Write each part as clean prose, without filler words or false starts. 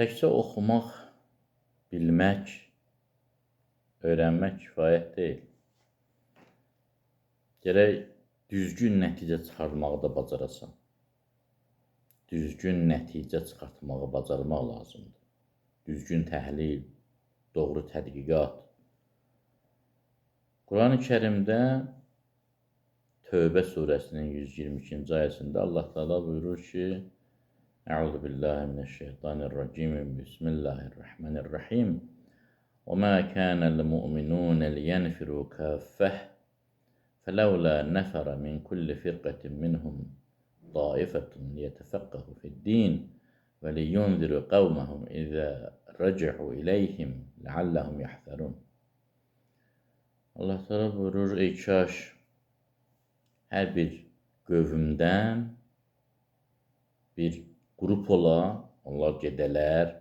Təkcə oxumaq, bilmək, öyrənmək kifayət deyil. Gərək düzgün nəticə çıxartmağı da bacarasan. Düzgün nəticə çıxartmağı bacarmaq lazımdır. Düzgün təhlil, doğru tədqiqat. Quran-ı Kərimdə Tövbə surəsinin 122-ci ayəsində Allah Teala buyurur ki: Əuzu billahi mineşşeytanirracim. Bismillahirrahmanirrahim. Və mə kənəl mu'minun liyenfiru kaffəh. فلولا نفر من كل فرقة منهم طائفة ليتفقهوا في الدين ولينذروا قومهم إذا رجعوا إليهم لعلهم يحذرون. Allah Teala buyurur, ey kaş hər bir qövmdən bir qrup ola, onlar gedələr,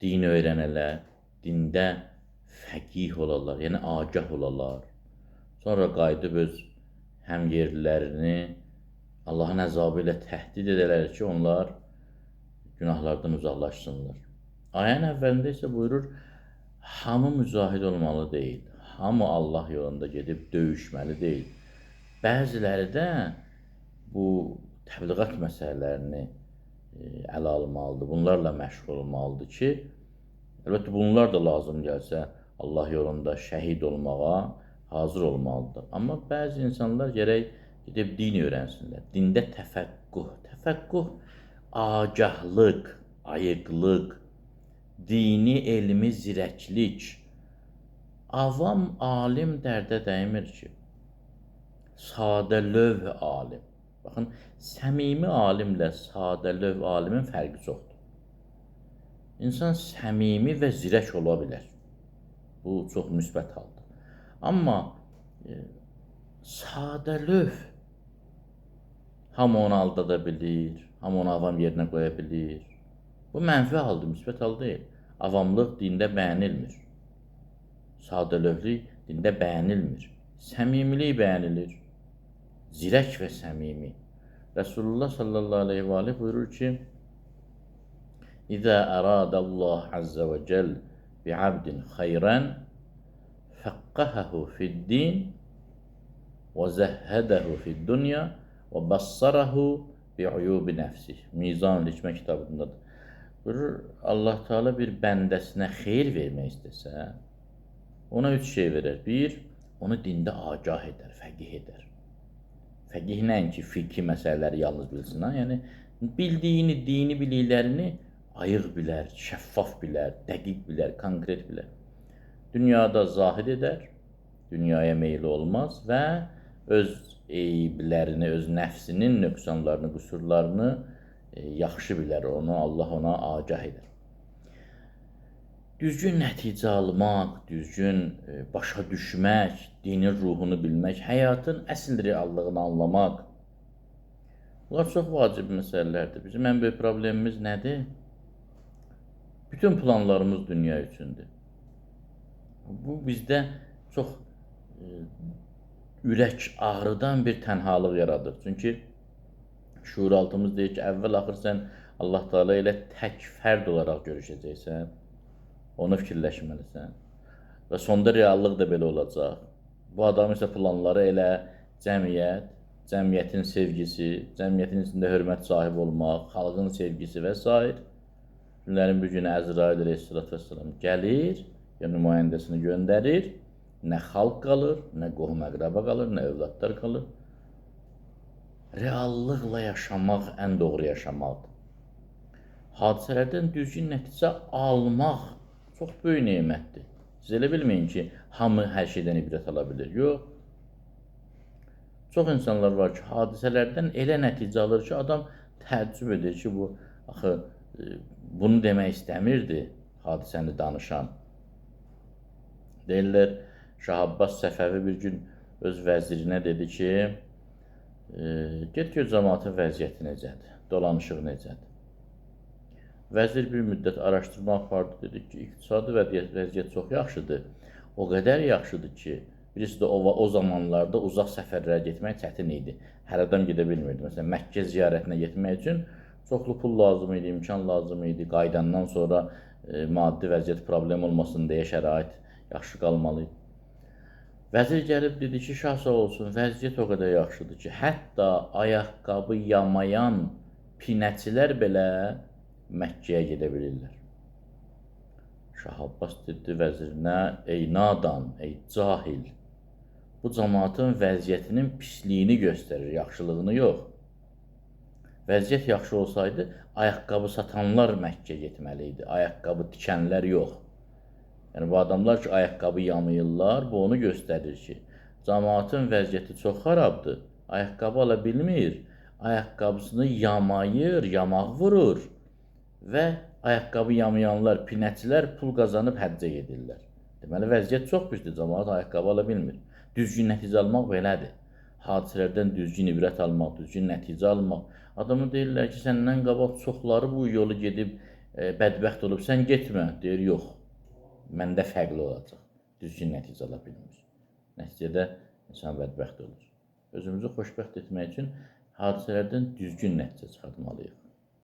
din öyrənələr, dində fəqih olarlar, yəni agah olarlar. Sonra qayıdıb öz həmyerlilərini Allahın əzabı ilə təhdid edələr ki, onlar günahlardan uzaqlaşsınlar. Ayənin əvvəlində isə buyurur, hamı mücahid olmalı deyil, hamı Allah yolunda gedib döyüşməli deyil. Bəziləri də bu təbliğat məsələlərini ələ almalıdır, bunlarla məşğul olmalıdır ki, əlbəttə bunlar da lazım gəlsə Allah yolunda şəhid olmağa hazır olmalıdır. Amma bəzi insanlar gərək gedib din öyrənsinlər. Dində təfəqquh, agahlıq, ayıqlıq, dini, elmi, zirəklik. Avam alim dərdə dəymir ki, sadə löv alim. Baxın, səmimi alimlə sadə löv alimin fərqi çoxdur. İnsan səmimi və zirək ola bilər. Bu çox müsbət haldır. Amma sadəlöv hamı onu aldada bilir, hamı onu avam yerinə qoya bilir. Bu mənfi haldır, müsbət hal deyil. Avamlıq dində bəyənilmir. Sadəlövlük dində bəyənilmir. Səmimilik bəyənilir. Zirək və səmimi. Resulullah sallallahu aleyhi və aleyhi buyurur ki, İzə əradəllah əzzə və cəl bi'abdin xeyrən فقهه في الدين وزهده في الدنيا وبصره بعيوب نفسه. Mizan-ül Hikmə kitabındadır. Buyurur, Allah Teala bir bəndəsinə xeyir vermək istəsə, ona 3 şey verər. Bir, onu dində agah edər, fəqih edər. Fəqih nəinki fiqhi məsələləri yalnız bilsin, yəni bildiyini, dini biliklərini ayıq bilər, şəffaf bilər, dəqiq bilər, konkret bilər. Dünyada zahid edər, dünyaya meyli olmaz və öz eyblərini, öz nəfsinin nöqsanlarını, qüsurlarını yaxşı bilər, Allah ona agah edər. Düzgün nəticə almaq, düzgün başa düşmək, dinin ruhunu bilmək, həyatın əsl reallığını anlamaq, bunlar çox vacib məsələlərdir. Bizim ən böyük problemimiz nədir? Bütün planlarımız dünya üçündür. Bu bizdə çox ürək ağrıdan bir tənhalıq yaradır. Çünki şuuraltımız deyir ki, əvvəl-axır sən Allah Teala ilə tək fərd olaraq görüşəcəksən, onu fikirləşməlisən və sonda reallıq da belə olacaq. Bu adam isə planları elə cəmiyyət, cəmiyyətin sevgisi, cəmiyyətin içində hörmət sahibi olmaq, xalqın sevgisi və s. Günlərin bir günü Əzrail əleyhissalatü vesselam gəlir, ya nümayəndəsini göndərir, nə xalq qalır, nə qohum-əqrəba qalır, nə övladlar qalır. Reallıqla yaşamaq ən doğru yaşamaqdır. Hadisələrdən düzgün nəticə almaq çox böyük nemətdir. Siz elə bilməyin ki, hamı hər şeydən ibrət ala bilir. Yox. Çox insanlar var ki, hadisələrdən elə nəticə alır ki, adam təəccüb edir ki, bu, axı, bunu demək istəmirdi hadisəni danışan. Deyirlər, Şah Abbas Səfəvi bir gün öz vəzirinə dedi ki, get gör cəmaatın vəziyyəti necədir, dolanışıq necədir. Vəzir bir müddət araşdırma apardı, dedi ki, iqtisadi vəziyyət çox yaxşıdır. O qədər yaxşıdır ki, birisi də o zamanlarda uzaq səfərlərə getmək çətin idi. Hər adam gedə bilmirdi. Məsələn, Məkkə ziyarətinə getmək üçün Çoxlu pul lazım idi, imkan lazım idi. Qayıdandan sonra maddi vəziyyət problem olmasın deyə şərait yaxşı qalmalı idi. Vəzir gəlib dedi ki, şah sağ olsun, vəziyyət o qədər yaxşıdır ki, hətta ayaqqabı yamayan pinəçilər belə Məkkəyə gedə bilirlər. Şah Abbas dedi vəzirinə, ey nadan, ey cahil, bu cəmaatın vəziyyətinin pisliyini göstərir, yaxşılığını yox. Vəziyyət yaxşı olsaydı, ayaqqabı satanlar Məkkə getməli idi, ayaqqabı tikənlər yox. Yəni, bu adamlar ki, ayaqqabı yamayırlar, bu onu göstərir ki, cəmaatın vəziyyəti çox xarabdır, ayaqqabı ala bilmir, ayaqqabısını yamayır, yamaq vurur və ayaqqabı yamayanlar, pinəçilər pul qazanıb həccə gedirlər. Deməli, vəziyyət çox pisdir, cəmaat ayaqqabı ala bilmir. Düzgün nəticə almaq belədir. Hadisələrdən düzgün ibrət almaq, düzgün nəticə almaq. Adamı deyirlər ki, səndən qabaq çoxları bu yolu gedib bədbəxt olub, sən getmə, deyir, yox. Məndə fərqli olacaq. Düzgün nəticə ala bilmir. Nəticədə insan bədbəxt olur. Özümüzü xoşbəxt etmək üçün hadisələrdən düzgün nəticə çıxartmalıyıq.